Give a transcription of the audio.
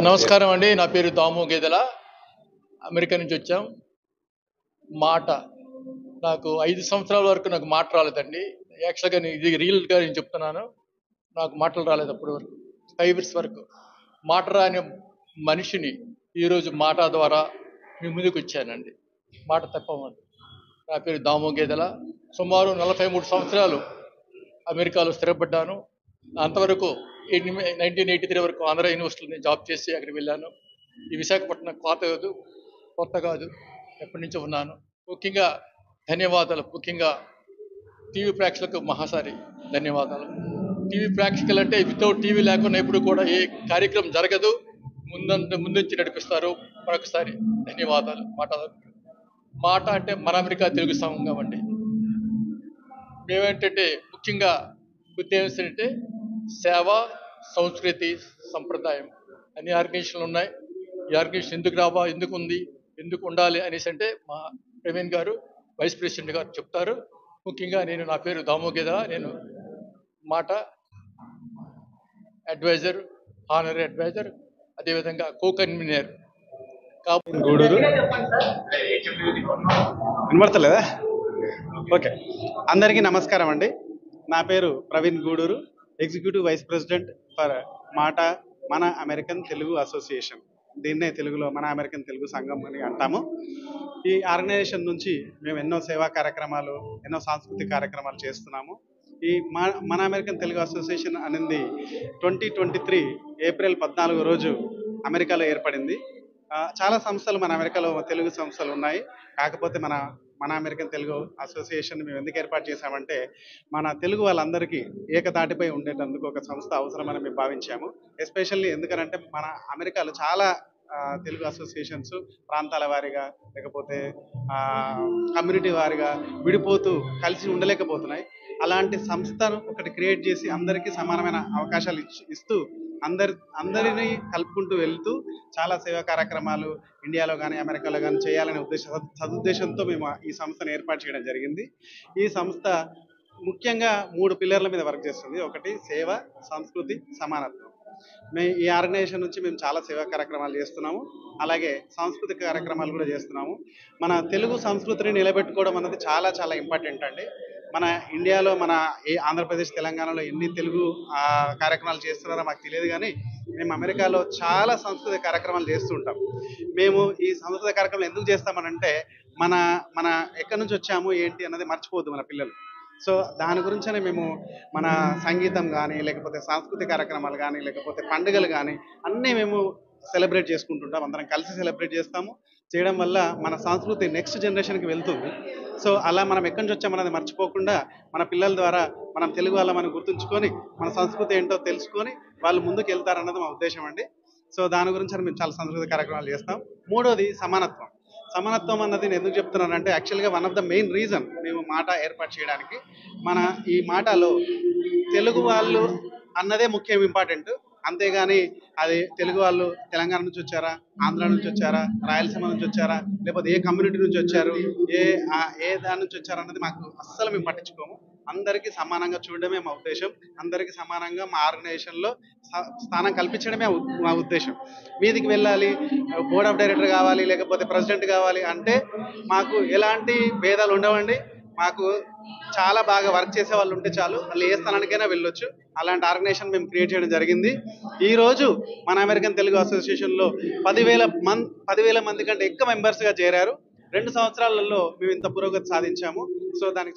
నమస్కారం అండి. నా పేరు దాము గేదెల. అమెరికా నుంచి వచ్చాం. మాట నాకు 5 సంవత్సరాల వరకు నాకు మాట రాలేదండి. యాక్చువల్‌గా ఇది రియల్‌గా నేను చెప్తున్నాను. నాకు మాటలు రాలేదు అప్పటి వరకు. 5 ఇయర్స్ వరకు. మాట రాని మనిషిని ఈరోజు మాట ద్వారా మీ ముందుకొచ్చానండి. మాట తప్పమని. నా పేరు దాము గేదెల. సుమారు 43 సంవత్సరాలు అమెరికాలో స్థిరపడ్డాను. అంతవరకు 1983 వరకు ఆంధ్ర యూనివర్సిటీలో జాబ్ చేసి అక్కడికి వెళ్ళాను. ఈ విశాఖపట్నం కొత్త కాదు, ఎప్పటి నుంచో ఉన్నాను. ముఖ్యంగా ధన్యవాదాలు. ముఖ్యంగా టీవీ ప్రేక్షకులకు మహాసారి ధన్యవాదాలు. టీవీ ప్రేక్షకులు అంటే వితౌట్ టీవీ లేకుండా ఎప్పుడు కూడా ఏ కార్యక్రమం జరగదు. ముందుంచి నడిపిస్తారు. మరొకసారి ధన్యవాదాలు. మాట అంటే మన అమెరికా తెలుగు సంఘం అండి. మేమేంటంటే ముఖ్యంగా ఉద్దేశం ఏంటంటే సేవ, సంస్కృతి, సంప్రదాయం అన్ని ఆర్గనైజేషన్లు ఉన్నాయి. ఈ ఆర్గనైజేషన్ ఎందుకు ఉంది, ఎందుకు ఉండాలి అనేసి అంటే మా ప్రవీణ్ గారు, వైస్ ప్రెసిడెంట్ గారు చెప్తారు. ముఖ్యంగా నా పేరు దాము గేదెల. నేను మాట అడ్వైజర్, ఆనరీ అడ్వైజర్, అదేవిధంగా కో కన్వీనర్. గూడూరు వినబడతలేదా? ఓకే, అందరికీ నమస్కారం అండి. నా పేరు Praveen Guduru, executive vice president for MATA Mana American Telugu association. దీన్నే తెలుగులో మన అమెరికన్ తెలుగు సంఘం అని అంటాము. ఈ ఆర్గనైజేషన్ నుంచి మేము ఎన్నో సేవా కార్యక్రమాలు, ఎన్నో సాంస్కృతిక కార్యక్రమాలు చేస్తున్నాము. ఈ మన అమెరికన్ తెలుగు అసోసియేషన్ అనేది 2023 ఏప్రిల్ 14 రోజు అమెరికాలో ఏర్పడింది. చాలా సంస్థలు మన అమెరికాలో తెలుగు సంస్థలు ఉన్నాయి. కాకపోతే మన అమెరికన్ తెలుగు అసోసియేషన్ మేము ఎందుకు ఏర్పాటు చేశామంటే, మన తెలుగు వాళ్ళందరికీ ఏకతాటిపై ఉండేటందుకు ఒక సంస్థ అవసరమని మేము భావించాము. ఎస్పెషల్లీ ఎందుకనంటే మన అమెరికాలో చాలా తెలుగు అసోసియేషన్స్ ప్రాంతాల వారీగా లేకపోతే కమ్యూనిటీ వారీగా విడిపోతూ కలిసి ఉండలేకపోతున్నాయి. అలాంటి సంస్థను ఒకటి క్రియేట్ చేసి అందరికీ సమానమైన అవకాశాలు ఇస్తూ అందరినీ కలుపుకుంటూ వెళ్తూ చాలా సేవా కార్యక్రమాలు ఇండియాలో కానీ అమెరికాలో కానీ చేయాలనే సదుద్దేశంతో మేము ఈ సంస్థను ఏర్పాటు చేయడం జరిగింది. ఈ సంస్థ ముఖ్యంగా 3 పిల్లర్ల మీద వర్క్ చేస్తుంది. ఒకటి సేవ, సంస్కృతి, సమానత్వం. ఈ ఆర్గనైజేషన్ నుంచి మేము చాలా సేవా కార్యక్రమాలు చేస్తున్నాము. అలాగే సాంస్కృతిక కార్యక్రమాలు కూడా చేస్తున్నాము. మన తెలుగు సంస్కృతిని నిలబెట్టుకోవడం అనేది చాలా చాలా ఇంపార్టెంట్ అండి. మన ఇండియాలో ఆంధ్రప్రదేశ్, తెలంగాణలో ఎన్ని తెలుగు కార్యక్రమాలు చేస్తున్నారో మాకు తెలియదు, కానీ మేము అమెరికాలో చాలా సాంస్కృతిక కార్యక్రమాలు చేస్తుంటాం. మేము ఈ సాంస్కృతిక కార్యక్రమాలు ఎందుకు చేస్తామనంటే మన ఎక్కడి నుంచి వచ్చాము ఏంటి అన్నది మర్చిపోవద్దు మన పిల్లలు. సో దాని గురించనే మేము మన సంగీతం కానీ, లేకపోతే సాంస్కృతిక కార్యక్రమాలు కానీ, లేకపోతే పండుగలు కానీ అన్నీ మేము సెలబ్రేట్ చేసుకుంటుంటాం. అందరం కలిసి సెలబ్రేట్ చేస్తాము. చేయడం వల్ల మన సంస్కృతి నెక్స్ట్ జనరేషన్కి వెళ్తుంది. సో అలా మనం ఎక్కడి నుంచి వచ్చామన్నది మర్చిపోకుండా మన పిల్లల ద్వారా మనం తెలుగు వాళ్ళమని గుర్తుంచుకొని మన సంస్కృతి ఏంటో తెలుసుకొని వాళ్ళు ముందుకు వెళ్తారన్నది మా ఉద్దేశం అండి. సో దాని గురించి మేము చాలా సాంస్కృతిక కార్యక్రమాలు చేస్తాం. మూడోది సమానత్వం. సమానత్వం అన్నది నేను ఎందుకు చెప్తున్నానంటే, యాక్చువల్గా one of the main reason మేము మాట ఏర్పాటు చేయడానికి, ఈ మాటలో తెలుగు వాళ్ళు అన్నదే ముఖ్యం, ఇంపార్టెంట్. అంతేగాని అది తెలుగు వాళ్ళు తెలంగాణ నుంచి వచ్చారా, ఆంధ్ర నుంచి వచ్చారా, రాయలసీమ నుంచి వచ్చారా, లేకపోతే ఏ కమ్యూనిటీ నుంచి వచ్చారు, ఏ దాని నుంచి వచ్చారు అన్నది మాకు అస్సలు మేము పట్టించుకోము. అందరికీ సమానంగా చూడడమే మా ఉద్దేశం. అందరికీ సమానంగా మా ఆర్గనైజేషన్లో స్థానం కల్పించడమే మా ఉద్దేశం. వీధికి వెళ్ళాలి, బోర్డ్ ఆఫ్ డైరెక్టర్ కావాలి, లేకపోతే ప్రెసిడెంట్ కావాలి అంటే మాకు ఎలాంటి భేదాలు ఉండవండి. మాకు చాలా బాగా వర్క్ చేసే వాళ్ళు ఉంటే చాలు, వాళ్ళు ఏ స్థానానికైనా వెళ్ళొచ్చు. అలాంటి ఆర్గనైజేషన్ మేము క్రియేట్ చేయడం జరిగింది. ఈరోజు మన అమెరికన్ తెలుగు అసోసియేషన్లో 10,000 మంది కంటే ఎక్కువ మెంబర్స్గా చేరారు. 2 సంవత్సరాలలో మేము ఇంత పురోగతి సాధించాము. సో దానికి